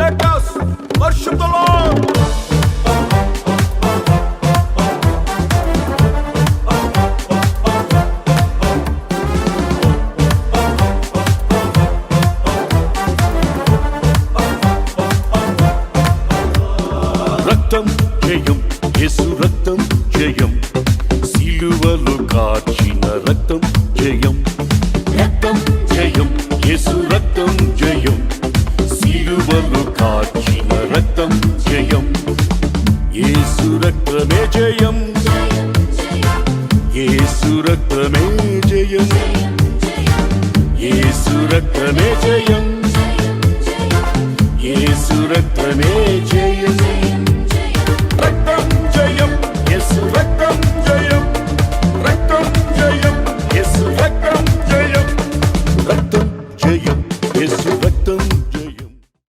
Let us worship the Lord. రక్తం జయం యేసు రక్తం జయం సిలువలో కాచిన రక్తం జయం రక్తం జయం యేసు రక్తం జయం సిలువలో కాచిన రక్తం జయం యేసు రక్తమే జయం యేసు రక్తమే జయం యేసు రక్తమే జయం యేసు రక్తమే జయం